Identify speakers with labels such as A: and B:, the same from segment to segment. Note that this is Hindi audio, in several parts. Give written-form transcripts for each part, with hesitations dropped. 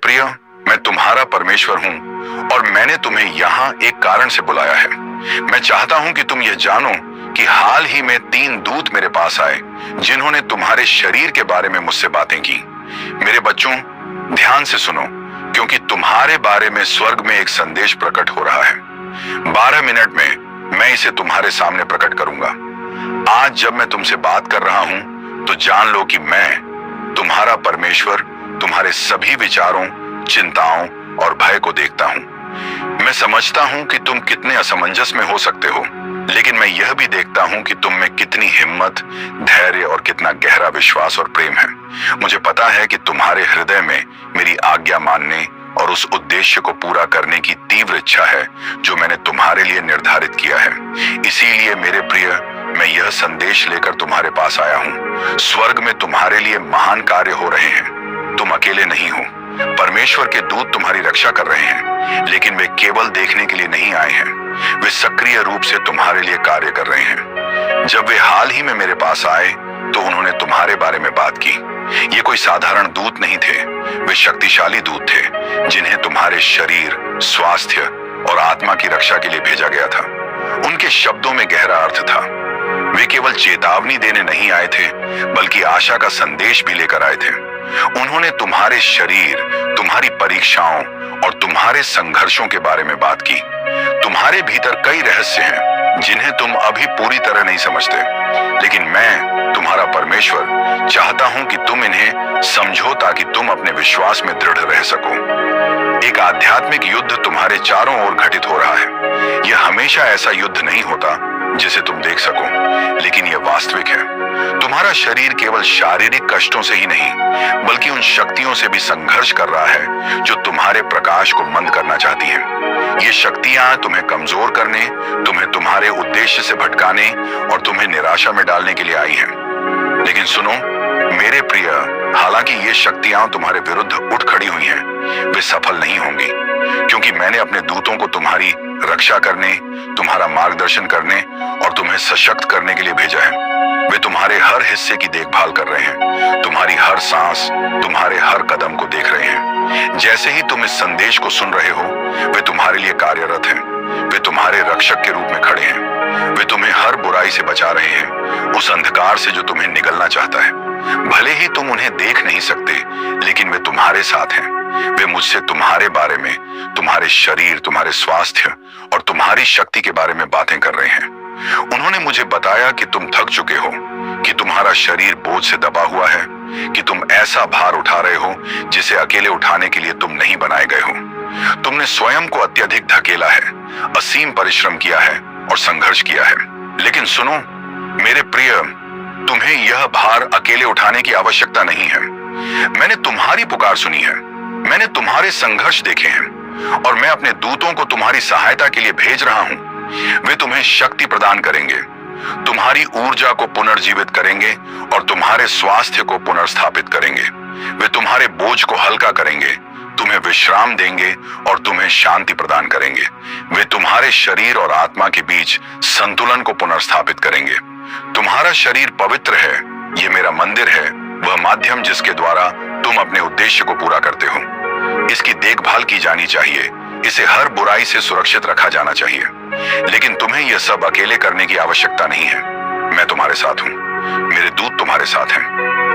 A: प्रिय, मैं तुम्हारा परमेश्वर हूं और मैंने तुम्हें यहाँ एक कारण से बुलाया है। मैं चाहता हूं कि तुम यह जानो कि हाल ही में 3 दूत मेरे पास आए जिन्होंने तुम्हारे शरीर के बारे में मुझसे बातें की। मेरे बच्चों, ध्यान से सुनो, क्योंकि तुम्हारे बारे में स्वर्ग में एक संदेश प्रकट हो रहा है। 12 मिनट में मैं इसे तुम्हारे सामने प्रकट करूंगा। आज जब मैं तुमसे बात कर रहा हूं तो जान लो कि मैं तुम्हारा परमेश्वर तुम्हारे सभी विचारों, चिंताओं और भय को देखता हूं। मैं समझता हूं कि तुम कितने असमंजस में हो सकते हो, लेकिन मैं यह भी देखता हूं कि तुम में कितनी हिम्मत, धैर्य और कितना गहरा विश्वास और प्रेम है। मुझे पता है कि तुम्हारे हृदय में मेरी आज्ञा मानने और उस उद्देश्य को पूरा करने की तीव्र इच्छा है जो मैंने तुम्हारे लिए निर्धारित किया है। इसीलिए मेरे प्रिय, मैं यह संदेश लेकर तुम्हारे पास आया हूं। स्वर्ग में तुम्हारे लिए महान कार्य हो रहे हैं। तुम अकेले नहीं हो। परमेश्वर के दूत तुम्हारी रक्षा कर रहे हैं, लेकिन वे केवल देखने के लिए नहीं आए हैं। वे सक्रिय रूप से तुम्हारे लिए कार्य कर रहे हैं। जब वे हाल ही में मेरे पास आए तो उन्होंने तुम्हारे बारे में बात की। ये कोई साधारण दूत नहीं थे, वे शक्तिशाली दूत थे जिन्हें तुम्हारे शरीर, स्वास्थ्य और आत्मा की रक्षा के लिए भेजा गया था। उनके शब्दों में गहरा अर्थ था। वे केवल चेतावनी देने नहीं आए थे, बल्कि आशा का संदेश भी लेकर आए थे। उन्होंने तुम्हारे शरीर, तुम्हारी परीक्षाओं और तुम्हारे संघर्षों के बारे में बात की। तुम्हारे भीतर कई रहस्य हैं जिन्हें तुम अभी पूरी तरह नहीं समझते, लेकिन मैं तुम्हारा परमेश्वर चाहता हूं कि तुम इन्हें समझो ताकि तुम अपने विश्वास में दृढ़ रह सको। एक आध्यात्मिक युद्ध तुम्हारे चारों ओर घटित हो रहा है। यह हमेशा ऐसा युद्ध नहीं होता जिसे तुम देख सको, लेकिन यह वास्तविक है। तुम्हारा शरीर केवल शारीरिक कष्टों से ही नहीं, बल्कि उन शक्तियों से भी संघर्ष कर रहा है जो तुम्हारे प्रकाश को मंद करना चाहती हैं। ये शक्तियां तुम्हें कमजोर करने, तुम्हें तुम्हारे उद्देश्य से भटकाने और तुम्हें निराशा में डालने के लिए आई हैं। लेकिन सुनो मेरे प्रिय, हालांकि ये शक्तियां तुम्हारे विरुद्ध उठ खड़ी हुई हैं, वे सफल नहीं होंगी, क्योंकि मैंने अपने दूतों को तुम्हारी रक्षा करने, तुम्हारा मार्गदर्शन करने और तुम्हें सशक्त करने के लिए भेजा है। वे तुम्हारे हर हिस्से की देखभाल कर रहे हैं, तुम्हारी हर सांस, तुम्हारे हर कदम को देख रहे हैं। जैसे ही तुम इस संदेश को सुन रहे हो, वे तुम्हारे लिए कार्यरत हैं। वे तुम्हारे रक्षक के रूप में खड़े हैं। वे तुम्हें हर बुराई से बचा रहे हैं, उस अंधकार से जो तुम्हें निगलना चाहता है। भले ही तुम उन्हें देख नहीं सकते, लेकिन वे तुम्हारे साथ हैं। वे मुझसे तुम्हारे बारे में, तुम्हारे शरीर, तुम्हारे स्वास्थ्य और तुम्हारी शक्ति के बारे में बातें कर रहे हैं। उन्होंने मुझे बताया कि तुम थक चुके हो, कि तुम्हारा शरीर बोझ से दबा हुआ है, कि तुम ऐसा भार उठा रहे हो जिसे अकेले उठाने के लिए तुम नहीं बनाए गए हो। तुमने स्वयं को अत्यधिक धकेला है, असीम परिश्रम किया है और संघर्ष किया है। लेकिन सुनो मेरे प्रिय, तुम्हें यह भार अकेले उठाने की आवश्यकता नहीं है। मैंने तुम्हारी पुकार सुनी है, मैंने तुम्हारे संघर्ष देखे हैं और मैं अपने दूतों को तुम्हारी सहायता के लिए भेज रहा हूं। वे तुम्हें शक्ति प्रदान करेंगे, तुम्हारी ऊर्जा को पुनर्जीवित करेंगे और तुम्हारे स्वास्थ्य को पुनर्स्थापित करेंगे। वे तुम्हारे बोझ को हल्का करेंगे, तुम्हें विश्राम देंगे और तुम्हें शांति प्रदान करेंगे। वे तुम्हारे शरीर और आत्मा के बीच संतुलन को पुनर्स्थापित करेंगे। तुम्हारा शरीर पवित्र है, ये मेरा मंदिर है, वह माध्यम जिसके द्वारा तुम अपने उद्देश्य को पूरा करते हो। इसकी देखभाल की जानी चाहिए, इसे हर बुराई से सुरक्षित रखा जाना चाहिए। लेकिन तुम्हें यह सब अकेले करने की आवश्यकता नहीं है। मैं तुम्हारे साथ हूं, मेरे दूत तुम्हारे साथ हैं,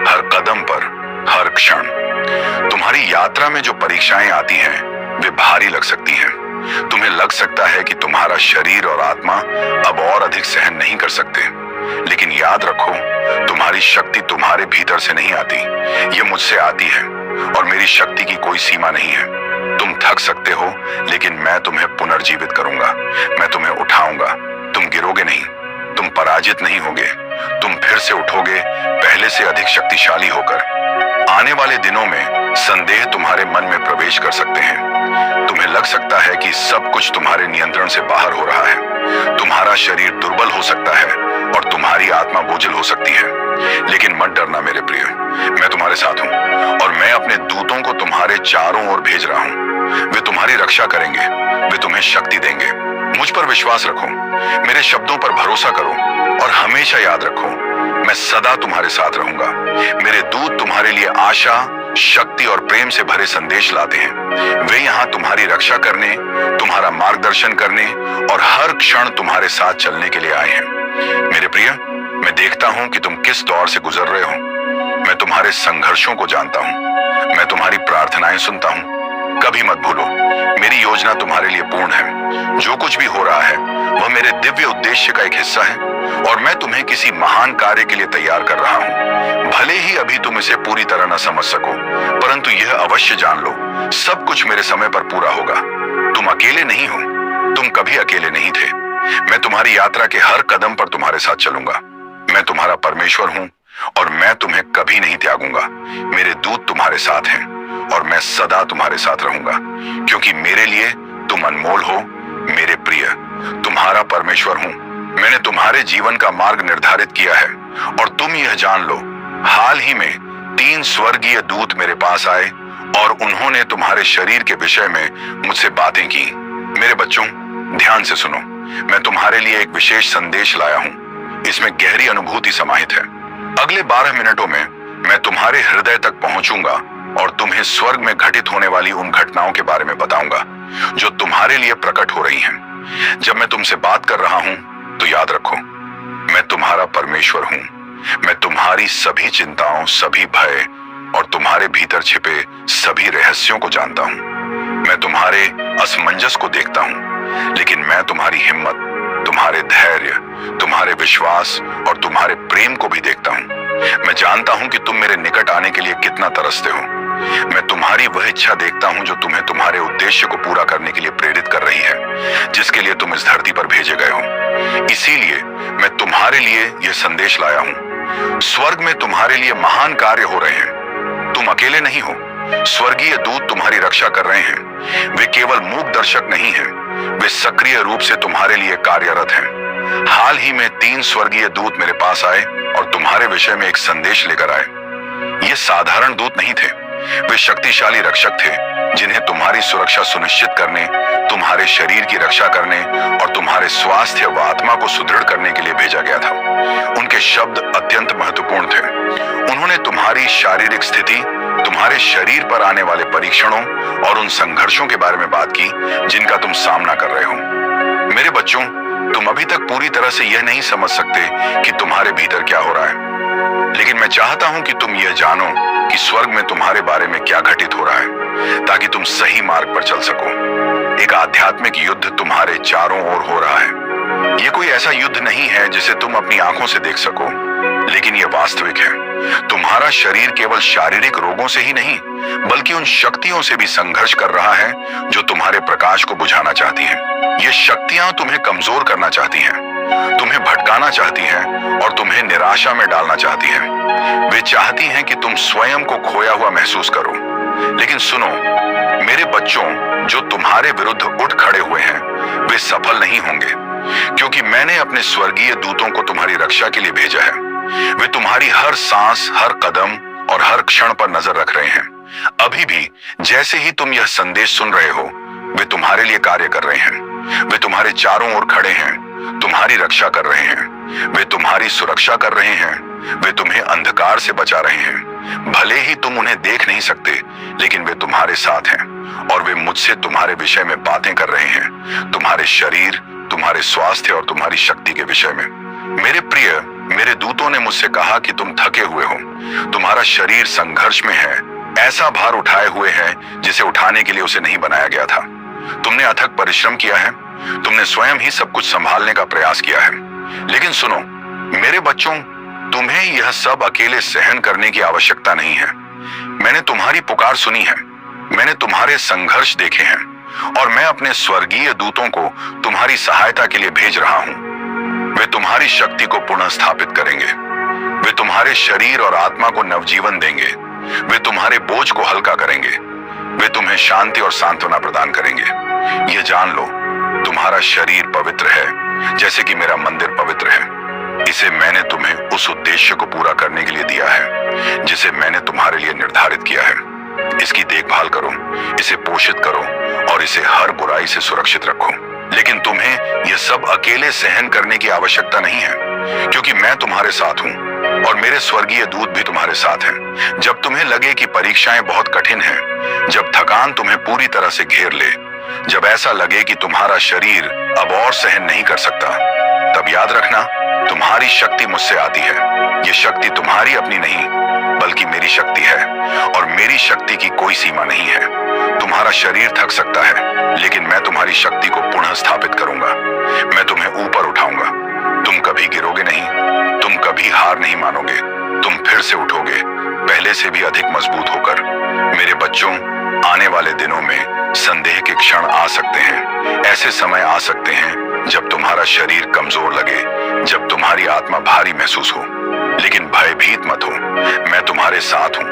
A: हर कदम पर, हर क्षण। तुम्हारी यात्रा में जो परीक्षाएं आती हैं, वे भारी लग सकती हैं। तुम्हें लग सकता है कि तुम्हारा शरीर और आत्मा अब और अधिक सहन नहीं कर सकते, लेकिन याद रखो, तुम्हारी शक्ति तुम्हारे भीतर से नहीं आती, ये मुझसे आती है और मेरी शक्ति की कोई सीमा नहीं है। तुम थक सकते हो, लेकिन मैं तुम्हें पुनर्जीवित करूंगा। मैं तुम्हें उठाऊंगा, तुम गिरोगे नहीं, तुम पराजित नहीं होगे, तुम फिर से उठोगे, पहले से अधिक शक्तिशाली होकर। आने वाले दिनों में संदेह तुम्हारे मन में प्रवेश कर सकते हैं। तुम्हें लग सकता है कि सब कुछ तुम्हारे नियंत्रण से बाहर हो रहा है। तुम्हारा शरीर दुर्बल हो सकता है और तुम्हारी आत्मा बोझिल हो सकती है, लेकिन मत डरना मेरे प्रिय, मैं तुम्हारे साथ हूं और मैं अपने दूतों को तुम्हारे चारों ओर भेज रहा हूं। वे तुम्हारी रक्षा करेंगे, वे तुम्हें शक्ति देंगे। मुझ पर विश्वास रखो, मेरे शब्दों पर भरोसा करो और हमेशा याद रखो, मैं सदा तुम्हारे साथ रहूंगा। मेरे दूत तुम्हारे लिए आशा शक्ति और प्रेम से भरे संदेश लाते हैं। वे यहाँ तुम्हारी रक्षा करने, तुम्हारा मार्गदर्शन करने और हर क्षण तुम्हारे साथ चलने के लिए आए हैं। मेरे प्रिय, मैं देखता हूं कि तुम किस दौर से गुजर रहे हो। मैं तुम्हारे संघर्षों को जानता हूं। मैं तुम्हारी प्रार्थनाएं सुनता हूं। कभी मत भूलो, मेरी योजना तुम्हारे लिए पूर्ण है। जो कुछ भी हो रहा है वह मेरे दिव्य उद्देश्य का एक हिस्सा है और मैं तुम्हें किसी महान कार्य के लिए तैयार कर रहा हूं। भले ही अभी तुम इसे पूरी तरह न समझ सको, परंतु यह अवश्य जान लो, सब कुछ मेरे समय पर पूरा होगा। तुम अकेले नहीं हो, तुम कभी अकेले नहीं थे। मैं तुम्हारी यात्रा के हर कदम पर तुम्हारे साथ चलूंगा। मैं तुम्हारा परमेश्वर हूं और मैं तुम्हें कभी नहीं त्यागूंगा। मेरे दूत तुम्हारे साथ हैं और मैं सदा तुम्हारे साथ रहूंगा, क्योंकि मेरे लिए तुम अनमोल हो। मेरे प्रिय, तुम्हारा परमेश्वर हूं। मैंने तुम्हारे जीवन का मार्ग निर्धारित किया है और तुम यह जान लो, हाल ही में 3 स्वर्गीय दूत मेरे पास आए और उन्होंने तुम्हारे शरीर के विषय में मुझसे बातें की। मेरे बच्चों, ध्यान से सुनो। मैं तुम्हारे लिए एक विशेष संदेश लाया हूं। इसमें गहरी अनुभूति समाहित है। अगले 12 मिनटों में मैं तुम्हारे हृदय तक पहुंचूंगा और तुम्हें स्वर्ग में घटित होने वाली उन घटनाओं के बारे में बताऊंगा जो तुम्हारे लिए प्रकट हो रही हैं। जब मैं तुमसे बात कर रहा हूं तो याद रखो, मैं तुम्हारा परमेश्वर हूं। मैं तुम्हारी सभी चिंताओं, सभी भय और तुम्हारे भीतर छिपे सभी रहस्यों को जानता हूं। मैं तुम्हारे असमंजस को देखता हूं, लेकिन मैं तुम्हारी हिम्मत, तुम्हारे धैर्य, तुम्हारे विश्वास और तुम्हारे प्रेम को भी देखता हूं। मैं जानता हूं कि तुम मेरे निकट आने के लिए कितना तरसते हो। मैं तुम्हारी वह इच्छा देखता हूं जो तुम्हें तुम्हारे उद्देश्य को पूरा करने के लिए प्रेरित कर रही है, जिसके लिए तुम इस धरती पर भेजे गए हो। इसीलिए मैं तुम्हारे लिए यह संदेश लाया हूं। स्वर्ग में तुम्हारे लिए महान कार्य हो रहे हैं। तुम अकेले नहीं हो। स्वर्गीय दूत तुम्हारी रक्षा कर रहे हैं। वे केवल मूक दर्शक नहीं हैं, वे सक्रिय रूप से तुम्हारे लिए कार्यरत हैं। हाल ही में 3 स्वर्गीय दूत मेरे पास आए और तुम्हारे विषय में एक संदेश लेकर आए। ये साधारण दूत नहीं थे, वे शक्तिशाली रक्षक थे, जिन्हें तुम्हारी सुरक्षा सुनिश्चित करने, तुम्हारे शरीर की रक्षा करने और तुम्हारे स्वास्थ्य व आत्मा को सुदृढ़ करने के लिए भेजा गया था। उनके शब्द अत्यंत महत्वपूर्ण थे। उन्होंने तुम्हारी शारीरिक स्थिति, तुम्हारे शरीर पर आने वाले परीक्षणों और उन संघर्षों के बारे में बात की जिनका तुम सामना कर रहे हो। मेरे बच्चों, तुम अभी तक पूरी तरह से यह नहीं समझ सकते कि तुम्हारे भीतर क्या हो रहा है, लेकिन मैं चाहता हूं कि तुम यह जानो कि स्वर्ग में तुम्हारे बारे में क्या घटित हो रहा है, ताकि तुम सही मार्ग पर चल सको। एक आध्यात्मिक युद्ध तुम्हारे चारों ओर हो रहा है। यह कोई ऐसा युद्ध नहीं है जिसे तुम अपनी आंखों से देख सको, लेकिन यह वास्तविक है। तुम्हारा शरीर केवल शारीरिक रोगों से ही नहीं, बल्कि उन शक्तियों से भी संघर्ष कर रहा है जो तुम्हारे प्रकाश को बुझाना चाहती हैं। ये शक्तियां तुम्हें कमजोर करना चाहती हैं, तुम्हें भटकाना चाहती हैं और तुम्हें निराशा में डालना चाहती हैं। वे चाहती हैं कि तुम स्वयं को खोया हुआ महसूस करो। लेकिन सुनो मेरे बच्चों, जो तुम्हारे विरुद्ध उठ खड़े हुए हैं वे सफल नहीं होंगे, क्योंकि मैंने अपने स्वर्गीय दूतों को तुम्हारी रक्षा के लिए भेजा है। वे तुम्हारी हर सांस, हर कदम और हर क्षण पर नजर रख रहे हैं। अभी भी जैसे ही तुम यह संदेश सुन रहे हो, वे तुम्हारे लिए कार्य कर रहे हैं। वे तुम्हारे चारों ओर खड़े हैं, तुम्हारी रक्षा कर रहे हैं। वे तुम्हारी सुरक्षा कर रहे हैं। वे तुम्हें अंधकार से बचा रहे हैं। भले ही तुम उन्हें देख नहीं सकते, लेकिन वे तुम्हारे साथ हैं और वे मुझसे तुम्हारे विषय में बातें कर रहे हैं, तुम्हारे शरीर, तुम्हारे स्वास्थ्य और तुम्हारी शक्ति के विषय में। मेरे प्रिय, मेरे दूतों ने मुझसे कहा कि तुम थके हुए हो, तुम्हारा शरीर संघर्ष में है, ऐसा भार उठाए हुए है जिसे उठाने के लिए उसे नहीं बनाया गया था। तुमने अथक परिश्रम किया है, तुमने स्वयं ही सब कुछ संभालने का प्रयास किया है। लेकिन सुनो मेरे बच्चों, तुम्हें यह सब अकेले सहन करने की आवश्यकता नहीं है। मैंने तुम्हारी पुकार सुनी है, मैंने तुम्हारे संघर्ष देखे हैं और मैं अपने स्वर्गीय दूतों को तुम्हारी सहायता के लिए भेज रहा हूं। वे तुम्हारी शक्ति को पुनः स्थापित करेंगे। वे तुम्हारे शरीर और आत्मा को नवजीवन देंगे। वे तुम्हारे बोझ को हल्का करेंगे। वे तुम्हें शांति और सांत्वना प्रदान करेंगे। यह जान लो, तुम्हारा शरीर पवित्र है जैसे कि मेरा मंदिर पवित्र है। इसे मैंने तुम्हें उस उद्देश्य को पूरा करने के लिए दिया है जिसे मैंने तुम्हारे लिए निर्धारित किया है। इसकी देखभाल करो, इसे पोषित करो और इसे हर बुराई से सुरक्षित रखो। लेकिन तुम्हें यह सब अकेले सहन करने की आवश्यकता नहीं है, क्योंकि मैं तुम्हारे साथ हूं। और मेरे स्वर्गीय दूत भी तुम्हारे साथ हैं। जब तुम्हें लगे कि परीक्षाएं बहुत कठिन हैं, जब थकान तुम्हें पूरी तरह से घेर ले, जब ऐसा लगे कि तुम्हारा शरीर अब और सहन नहीं कर सकता, तब याद रखना, तुम्हारी शक्ति मुझसे आती है। ये शक्ति तुम्हारी अपनी नहीं, बल्कि मेरी शक्ति है, और मेरी शक्ति की कोई सीमा नहीं है। तुम्हारा शरीर थक सकता है, लेकिन मैं तुम्हारी शक्ति को पुनः स्थापित करूंगा। मैं तुम्हें ऊपर उठाऊंगा। तुम कभी गिरोगे नहीं, तुम कभी हार नहीं मानोगे। तुम फिर से उठोगे, पहले से भी अधिक मजबूत होकर। मेरे बच्चों, आने वाले दिनों में संदेह के क्षण आ सकते हैं। ऐसे समय आ सकते हैं जब तुम्हारा शरीर कमजोर लगे, जब तुम्हारी आत्मा भारी महसूस हो, लेकिन भयभीत मत हो। मैं तुम्हारे साथ हूं,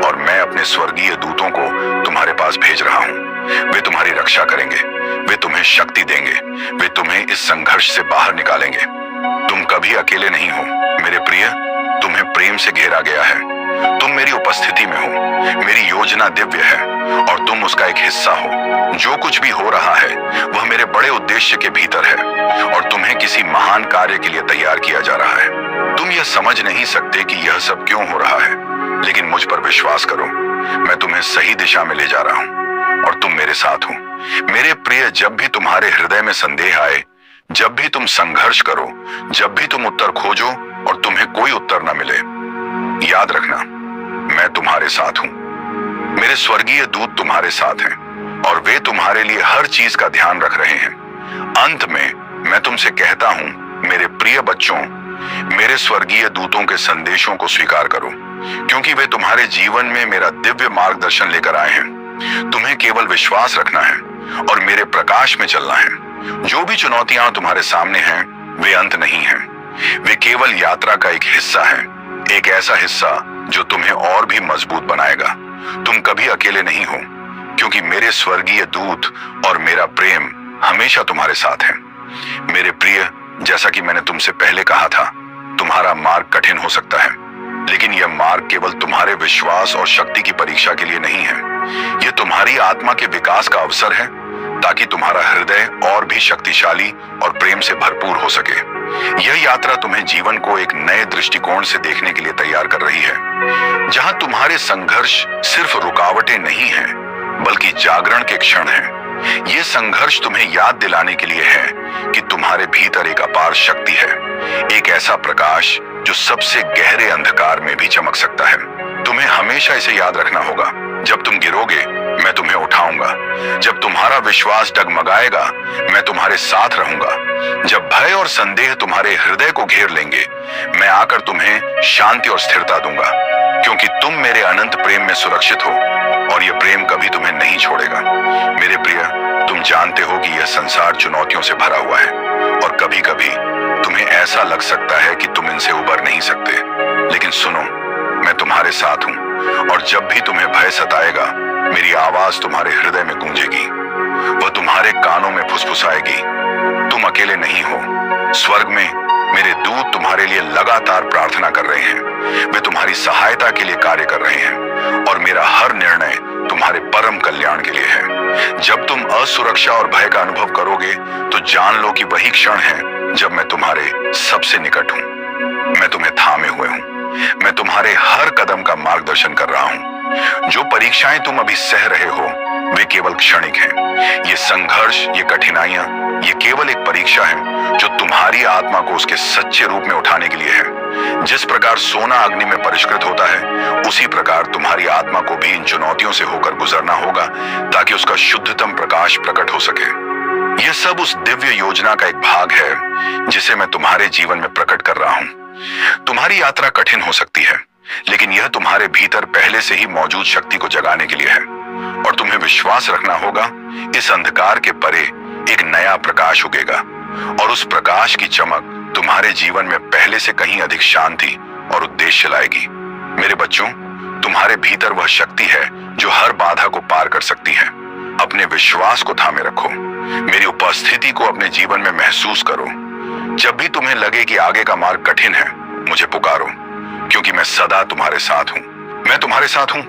A: और मैं अपने स्वर्गीय दूतों को तुम्हारे पास भेज रहा हूं। वे तुम्हारी रक्षा करेंगे, वे तुम्हें शक्ति देंगे, वे तुम्हें इस संघर्ष से बाहर निकालेंगे। तुम कभी अकेले नहीं हो मेरे प्रिय, तुम्हें प्रेम से घेरा गया है। तुम मेरी उपस्थिति में हो। मेरी योजना दिव्य है, और तुम उसका एक हिस्सा हो। जो कुछ भी हो रहा है वह मेरे बड़े उद्देश्य के भीतर है, और तुम्हें किसी महान कार्य के लिए तैयार किया जा रहा है। तुम यह समझ नहीं सकते कि यह सब क्यों हो रहा है, लेकिन मुझ पर विश्वास करो, मैं तुम्हें सही दिशा में ले जा रहा हूं, और तुम मेरे साथ हो। मेरे प्रिय, जब भी तुम्हारे हृदय में संदेह आए, जब भी तुम संघर्ष करो, जब भी तुम उत्तर खोजो और तुम्हें कोई उत्तर न मिले, याद रखना, मैं तुम्हारे साथ हूं। मेरे स्वर्गीय दूत तुम्हारे साथ हैं, और वे तुम्हारे लिए हर चीज का ध्यान रख रहे हैं। अंत में मैं तुमसे कहता हूं, मेरे प्रिय बच्चों, मेरे स्वर्गीय दूतों के संदेशों को स्वीकार करो, क्योंकि वे तुम्हारे जीवन में मेरा दिव्य मार्गदर्शन लेकर आए हैं। तुम्हें केवल विश्वास रखना है और मेरे प्रकाश में चलना है। जो भी चुनौतियां तुम्हारे सामने हैं, वे अंत नहीं हैं। वे केवल यात्रा का एक हिस्सा है, एक ऐसा हिस्सा जो तुम्हें और भी मजबूत बनाएगा। तुम कभी अकेले नहीं हो, क्योंकि मेरे स्वर्गीय दूत और मेरा प्रेम हमेशा तुम्हारे साथ है। मेरे प्रिय, जैसा कि मैंने तुमसे पहले कहा था, तुम्हारा मार्ग कठिन हो सकता है, लेकिन यह मार्ग केवल तुम्हारे विश्वास और शक्ति की परीक्षा के लिए नहीं है। यह तुम्हारी आत्मा के विकास का अवसर है, ताकि तुम्हारा हृदय और भी शक्तिशाली और प्रेम से भरपूर हो सके। यह यात्रा तुम्हें जीवन को एक नए दृष्टिकोण से देखने के लिए तैयार कर रही है, जहां तुम्हारे संघर्ष सिर्फ रुकावटें नहीं हैं, बल्कि जागरण के क्षण हैं। ये संघर्ष तुम्हें याद दिलाने के लिए है कि तुम्हारे भीतर एक अपार शक्ति है, एक ऐसा प्रकाश जो सबसे गहरे अंधकार में भी चमक सकता है। तुम्हें हमेशा इसे याद रखना होगा। जब तुम गिरोगे, मैं तुम्हें उठाऊंगा। जब तुम्हारा विश्वास डगमगाएगा, मैं तुम्हारे साथ रहूंगा। जब भय और संदेह तुम्हारे हृदय को घेर लेंगे, मैं आकर तुम्हें शांति और स्थिरता दूंगा, क्योंकि तुम मेरे अनंत प्रेम में सुरक्षित हो, और यह प्रेम कभी तुम्हें नहीं छोड़ेगा। मेरे प्रिय, तुम जानते हो कि यह संसार चुनौतियों से भरा हुआ है, और कभी कभी तुम्हें ऐसा लग सकता है कि तुम इनसे उबर नहीं सकते। लेकिन सुनो, मैं तुम्हारे साथ हूं, और जब भी तुम्हें भय सताएगा, मेरी आवाज तुम्हारे हृदय में गूंजेगी, वह तुम्हारे कानों में फुसफुसाएगी। तुम अकेले नहीं हो। स्वर्ग में मेरे दूत तुम्हारे लिए लगातार प्रार्थना कर रहे हैं। वे तुम्हारी सहायता के लिए कार्य कर रहे हैं, और मेरा हर निर्णय तुम्हारे परम कल्याण के लिए है। जब तुम असुरक्षा और भय का अनुभव करोगे, तो जान लो कि वही क्षण है जब मैं तुम्हारे सबसे निकट हूं। मैं तुम्हें थामे हुए हूं। मैं तुम्हारे हर कदम का मार्गदर्शन कर रहा हूं। जो परीक्षाएं तुम अभी सह रहे हो, वे केवल क्षणिक हैं। ये संघर्ष, ये कठिनाइयां, ये केवल एक परीक्षा है जो तुम्हारी आत्मा को उसके सच्चे रूप में उठाने के लिए है। जिस प्रकार सोना अग्नि में परिष्कृत होता है, उसी प्रकार तुम्हारी आत्मा को भी इन चुनौतियों से होकर गुजरना होगा, ताकि उसका शुद्धतम प्रकाश प्रकट हो सके। यह सब उस दिव्य योजना का एक भाग है जिसे मैं तुम्हारे जीवन में प्रकट कर रहा हूं। तुम्हारी यात्रा कठिन हो सकती है, लेकिन यह तुम्हारे भीतर पहले से ही मौजूद शक्ति को जगाने के लिए है, और तुम्हें विश्वास रखना होगा, इस अंधकार के परे एक नया प्रकाश उगेगा, और उस प्रकाश की चमक तुम्हारे जीवन में पहले से कहीं अधिक शांति और उद्देश्य लाएगी। मेरे बच्चों, तुम्हारे भीतर वह शक्ति है जो हर बाधा को पार कर सकती है। अपने विश्वास को थामे रखो। मेरी उपस्थिति को अपने जीवन में महसूस करो। जब भी तुम्हें लगे कि आगे का मार्ग कठिन है, मुझे पुकारो, क्योंकि मैं सदा तुम्हारे साथ हूं। मैं तुम्हारे साथ हूं।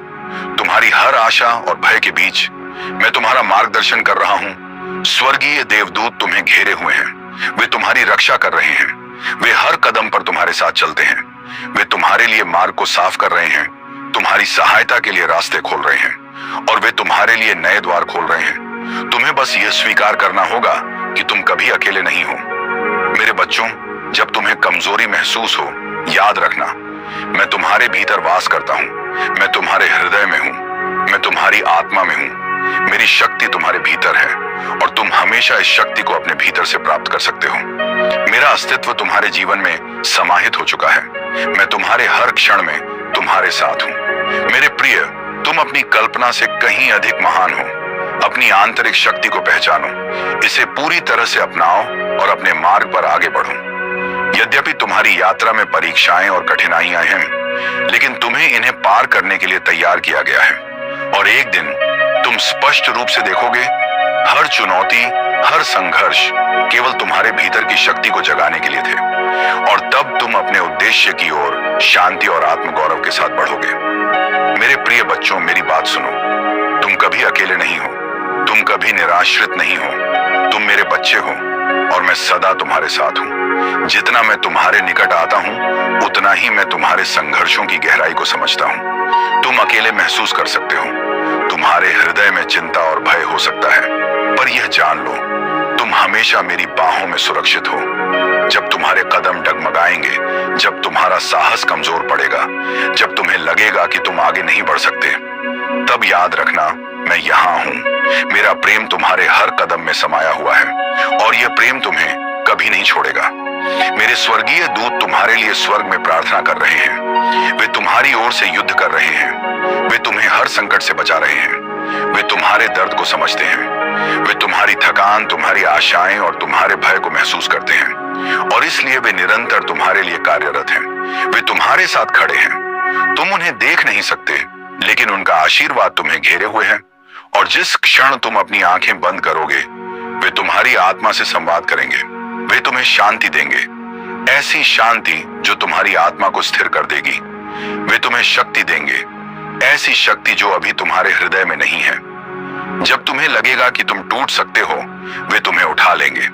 A: तुम्हारी हर आशा और भय के बीच मैं तुम्हारा मार्गदर्शन कर रहा हूं। स्वर्गीय देवदूत तुम्हें घेरे हुए हैं। वे तुम्हारी रक्षा कर रहे हैं। वे हर कदम पर तुम्हारे साथ चलते हैं। वे तुम्हारे लिए मार्ग को साफ कर रहे हैं, तुम्हारी सहायता के लिए रास्ते खोल रहे हैं और वे तुम्हारे लिए नए द्वार खोल रहे हैं। तुम्हें बस यह स्वीकार करना होगा कि तुम कभी अकेले नहीं हो। मेरे बच्चों, जब तुम्हें कमजोरी महसूस हो, याद रखना, मैं तुम्हारे भीतर वास करता हूं। मैं तुम्हारे हृदय में हूं, मैं तुम्हारी आत्मा में हूं। मेरी शक्ति तुम्हारे भीतर है और तुम हमेशा इस शक्ति को अपने भीतर से प्राप्त कर सकते हो। मेरा अस्तित्व तुम्हारे जीवन में समाहित हो चुका है। मैं तुम्हारे हर क्षण में तुम्हारे साथ हूं। मेरे प्रिय, तुम अपनी कल्पना से कहीं अधिक महान हो। अपनी आंतरिक शक्ति को पहचानो, इसे पूरी तरह से अपनाओ और अपने मार्ग पर आगे बढ़ो। यद्यपि तुम्हारी यात्रा में परीक्षाएं और कठिनाइयां हैं, लेकिन तुम्हें इन्हें पार करने के लिए तैयार किया गया है। और एक दिन तुम स्पष्ट रूप से देखोगे, हर चुनौती, हर संघर्ष केवल तुम्हारे भीतर की शक्ति को जगाने के लिए थे। और तब तुम अपने उद्देश्य की ओर शांति और आत्मगौरव के साथ बढ़ोगे। मेरे प्रिय बच्चों, मेरी बात सुनो। तुम कभी अकेले नहीं हो, तुम कभी निराश्रित नहीं हो। तुम मेरे बच्चे हो और मैं सदा तुम्हारे साथ हूं। जितना मैं तुम्हारे निकट आता हूं, उतना ही मैं तुम्हारे संघर्षों की गहराई को समझता हूं। तुम अकेले महसूस कर सकते हो, तुम्हारे हृदय में चिंता और भय हो सकता है, पर यह जान लो, तुम हमेशा मेरी बाहों में सुरक्षित हो। जब तुम्हारे कदम डगमगाएंगे, जब तुम्हारा साहस कमजोर पड़ेगा, जब तुम्हें लगेगा कि तुम आगे नहीं बढ़ सकते, तब याद रखना, मैं यहाँ हूँ। मेरा प्रेम तुम्हारे हर कदम में समाया हुआ है और यह प्रेम तुम्हें कभी नहीं छोड़ेगा। मेरे स्वर्गीय दूत तुम्हारे लिए स्वर्ग में प्रार्थना कर रहे हैं। वे तुम्हारी ओर से युद्ध कर रहे हैं। वे तुम्हें हर संकट से बचा रहे हैं। वे तुम्हारे दर्द को समझते हैं। वे तुम्हारी थकान, तुम्हारी आशाएं और तुम्हारे भय को महसूस करते हैं और इसलिए वे निरंतर तुम्हारे लिए कार्यरत हैं। वे तुम्हारे साथ खड़े हैं। तुम उन्हें देख नहीं सकते, लेकिन उनका आशीर्वाद तुम्हें घेरे हुए है। और जिस क्षण तुम अपनी आंखें बंद करोगे, वे तुम्हारी आत्मा से संवाद करेंगे। वे तुम्हें शांति देंगे, ऐसी शांति जो तुम्हारी आत्मा को स्थिर कर देगी। वे तुम्हें शक्ति देंगे, ऐसी शक्ति जो अभी तुम्हारे हृदय में नहीं है। जब तुम्हें लगेगा कि तुम टूट सकते हो, वे तुम्हें उठा लेंगे।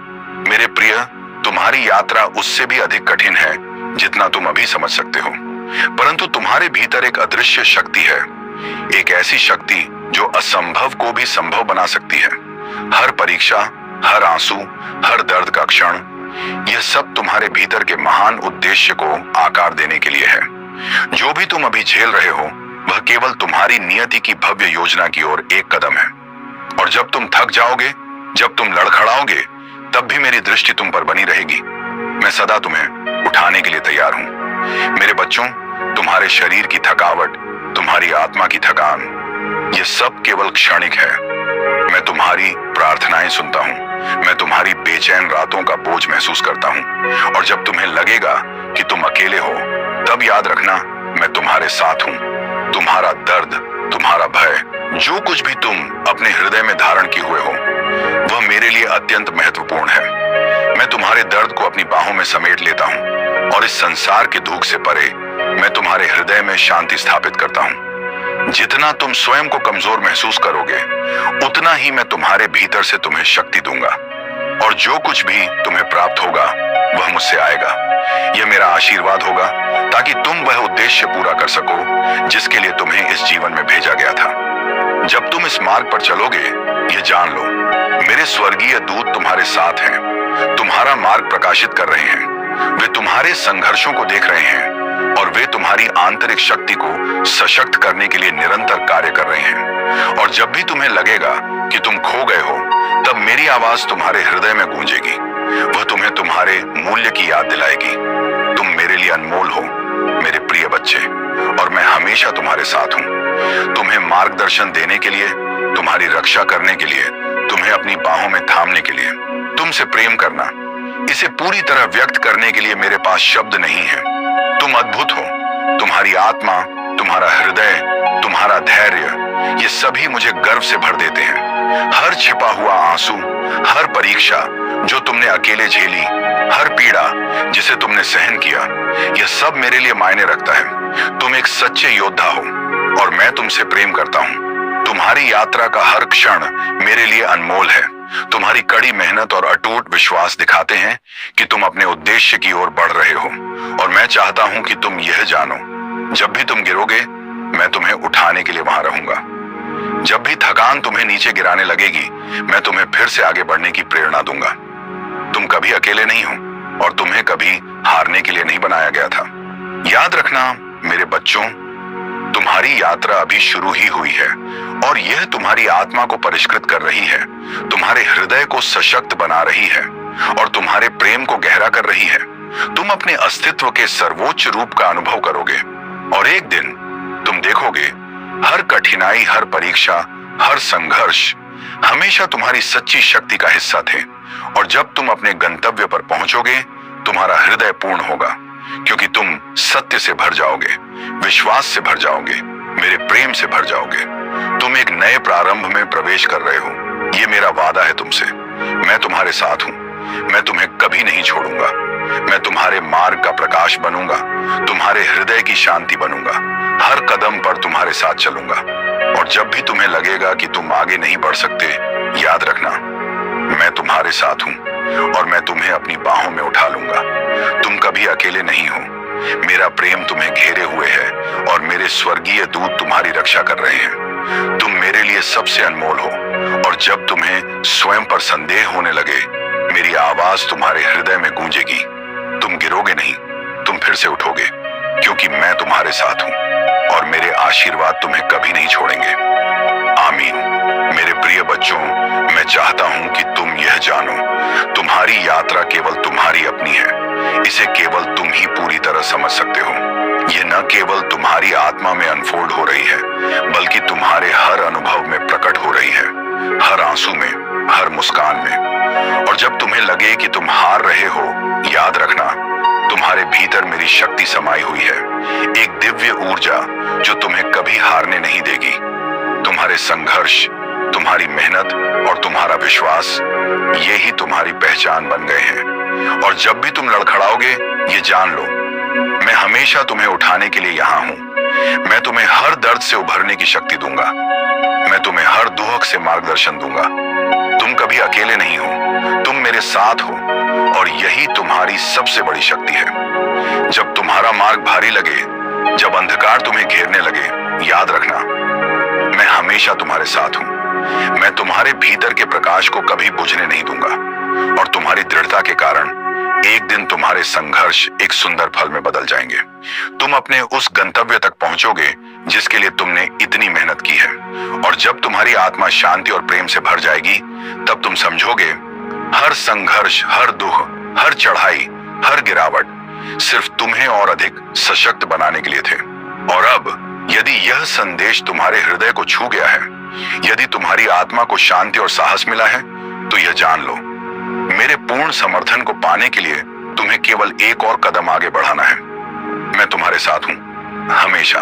A: मेरे प्रिय, तुम्हारी यात्रा उससे भी अधिक कठिन है जितना तुम अभी समझ सकते हो, परंतु तुम्हारे भीतर एक अदृश्य शक्ति है, एक ऐसी शक्ति जो असंभव को भी संभव बना सकती है। हर परीक्षा, हर आंसू, हर दर्द का क्षण, यह सब तुम्हारे भीतर के महान उद्देश्य को आकार देने के लिए है। जो भी तुम अभी झेल रहे हो, वह केवल तुम्हारी नियति की भव्य योजना की ओर एक कदम है। और जब तुम थक जाओगे, जब तुम लड़खड़ाओगे, तब भी मेरी दृष्टि तुम पर बनी रहेगी। मैं सदा तुम्हें उठाने के लिए तैयार हूं। मेरे बच्चों, तुम्हारे शरीर की थकावट, तुम्हारी आत्मा की थकान, यह सब केवल क्षणिक है। मैं तुम्हारी प्रार्थनाएं सुनता हूं। मैं तुम्हारी बेचैन रातों का बोझ महसूस करता हूं। और जब तुम्हें लगेगा कि तुम अकेले हो, तब याद रखना, मैं तुम्हारे साथ हूं। तुम्हारा दर्द, तुम्हारा भय, जो कुछ भी तुम अपने हृदय में धारण किए हुए हो, वह मेरे लिए अत्यंत महत्वपूर्ण है। मैं तुम्हारे दर्द को अपनी बाहों में समेट लेता हूं और इस संसार के दुख से परे मैं तुम्हारे हृदय में शांति स्थापित करता हूं। जितना तुम स्वयं को कमजोर महसूस करोगे, उतना ही मैं तुम्हारे भीतर से तुम्हें शक्ति दूंगा। और जो कुछ भी तुम्हें प्राप्त होगा, वह मुझसे आएगा। यह मेरा आशीर्वाद होगा, ताकि तुम वह उद्देश्य पूरा कर सको जिसके लिए तुम्हें इस जीवन में भेजा गया था। जब तुम इस मार्ग पर चलोगे, यह जान लो, मेरे स्वर्गीय दूत तुम्हारे साथ हैं, तुम्हारा मार्ग प्रकाशित कर रहे हैं। वे तुम्हारे संघर्षों को देख रहे हैं और वे तुम्हारी आंतरिक शक्ति को सशक्त करने के लिए निरंतर कार्य कर रहे हैं। और जब भी तुम्हें लगेगा कि तुम खो गए हो, तब मेरी आवाज तुम्हारे हृदय में गूंजेगी। वह तुम्हें तुम्हारे मूल्य की याद दिलाएगी। तुम मेरे लिए अनमोल हो, मेरे प्रिय बच्चे, और मैं हमेशा तुम्हारे साथ हूं। तुम्हें मार्गदर्शन देने के लिए, तुम्हारी रक्षा करने के लिए, तुम्हें अपनी बाहों में थामने के लिए, तुमसे प्रेम करना, इसे पूरी तरह व्यक्त करने के लिए मेरे पास शब्द नहीं है। तुम अद्भुत हो। तुम्हारी आत्मा, तुम्हारा हृदय, तुम्हारा धैर्य, ये सभी मुझे गर्व से भर देते हैं। हर छिपा हुआ आंसू, हर परीक्षा जो तुमने अकेले झेली, हर पीड़ा जिसे तुमने सहन किया, यह सब मेरे लिए मायने रखता है। तुम एक सच्चे योद्धा हो और मैं तुमसे प्रेम करता हूँ। तुम्हारी यात्रा का हर क्षण मेरे लिए अनमोल है तुम्हारी कड़ी मेहनत और अटूट विश्वास दिखाते हैं कि तुम अपने उद्देश्य की ओर बढ़ रहे हो। और मैं चाहता हूं कि तुम यह जानो, जब भी तुम गिरोगे मैं तुम्हें उठाने के लिए वहां रहूंगा। जब भी थकान तुम्हें नीचे गिराने लगेगी मैं तुम्हें फिर से आगे बढ़ने की प्रेरणा दूंगा। तुम कभी अकेले नहीं हो और तुम्हें कभी हारने के लिए नहीं बनाया गया था। याद रखना मेरे बच्चों, तुम्हारी यात्रा अभी शुरू ही हुई है और यह तुम्हारी आत्मा को परिष्कृत कर रही है, तुम्हारे हृदय को सशक्त बना रही है और तुम्हारे प्रेम को गहरा कर रही है। तुम अपने अस्तित्व के सर्वोच्च रूप का अनुभव करोगे और एक दिन तुम देखोगे हर कठिनाई, हर परीक्षा, हर संघर्ष हमेशा तुम्हारी सच्ची शक्ति का हिस्सा थे। और जब तुम अपने गंतव्य पर पहुंचोगे तुम्हारा हृदय पूर्ण होगा, क्योंकि तुम सत्य से भर जाओगे, विश्वास से भर जाओगे, मेरे प्रेम से भर जाओगे। तुम एक नए प्रारंभ में प्रवेश कर रहे हो। ये मेरा वादा है तुमसे। मैं तुम्हारे साथ हूं, मैं तुम्हें कभी नहीं छोड़ूंगा। मैं तुम्हारे मार्ग का प्रकाश बनूंगा, तुम्हारे हृदय की शांति बनूंगा, हर कदम पर तुम्हारे साथ चलूंगा। और जब भी तुम्हें लगेगा कि तुम आगे नहीं बढ़ सकते, याद रखना मैं तुम्हारे साथ हूं और मैं तुम्हें अपनी बाहों में उठा लूंगा। तुम कभी अकेले नहीं हो, मेरा प्रेम तुम्हें घेरे हुए है और मेरे स्वर्गीय दूत तुम्हारी रक्षा कर रहे हैं। तुम मेरे लिए सबसे अनमोल हो और जब तुम्हें स्वयं पर संदेह होने लगे मेरी आवाज तुम्हारे हृदय में गूंजेगी। तुम गिरोगे नहीं, तुम फिर से उठोगे, क्योंकि मैं तुम्हारे साथ हूं और मेरे आशीर्वाद तुम्हें कभी नहीं छोड़ेंगे। आमीन। मेरे प्रिय बच्चों, मैं चाहता हूं कि तुम यह जानो, तुम्हारी यात्रा केवल तुम्हारी अपनी है। इसे केवल तुम ही पूरी तरह समझ सकते हो। ये न केवल तुम्हारी आत्मा में अनफोल्ड हो रही है, बल्कि तुम्हारे हर अनुभव में प्रकट हो रही है, हर आंसू में, हर मुस्कान में। और जब तुम्हें लगे कि तुम हार रहे हो, याद रखना तुम्हारे भीतर मेरी शक्ति समाई हुई है, एक दिव्य ऊर्जा जो तुम्हें कभी हारने नहीं देगी। तुम्हारे संघर्ष, तुम्हारी मेहनत और तुम्हारा विश्वास, ये ही तुम्हारी पहचान बन गए हैं। और जब भी तुम लड़खड़ाओगे, ये जान लो मैं हमेशा तुम्हें उठाने के लिए यहाँ हूं। मैं तुम्हें हर दर्द से उभरने की शक्ति दूंगा, मैं तुम्हें हर दुख से मार्गदर्शन दूंगा। तुम कभी अकेले नहीं हो, तुम मेरे साथ हो और यही तुम्हारी सबसे बड़ी शक्ति है। जब तुम्हारा मार्ग भारी लगे, जब अंधकार तुम्हें घेरने लगे, याद रखना मैं हमेशा तुम्हारे साथ हूं। मैं तुम्हारे भीतर के प्रकाश को कभी बुझने नहीं दूंगा और तुम्हारी दृढ़ता के कारण एक दिन तुम्हारे संघर्ष एक सुंदर फल में बदल जाएंगे। तुम अपने उस गंतव्य तक पहुंचोगे जिसके लिए तुमने इतनी मेहनत की है। और जब तुम्हारी आत्मा शांति और प्रेम से भर जाएगी, तब तुम समझोगे हर संघर्ष, हर दुख, हर चढ़ाई, हर गिरावट सिर्फ तुम्हें और अधिक सशक्त बनाने के लिए थे। और अब यदि यह संदेश तुम्हारे हृदय को छू गया है, यदि तुम्हारी आत्मा को शांति और साहस मिला है, तो यह जान लो मेरे पूर्ण समर्थन को पाने के लिए तुम्हें केवल एक और कदम आगे बढ़ाना है। मैं तुम्हारे साथ हूं हमेशा।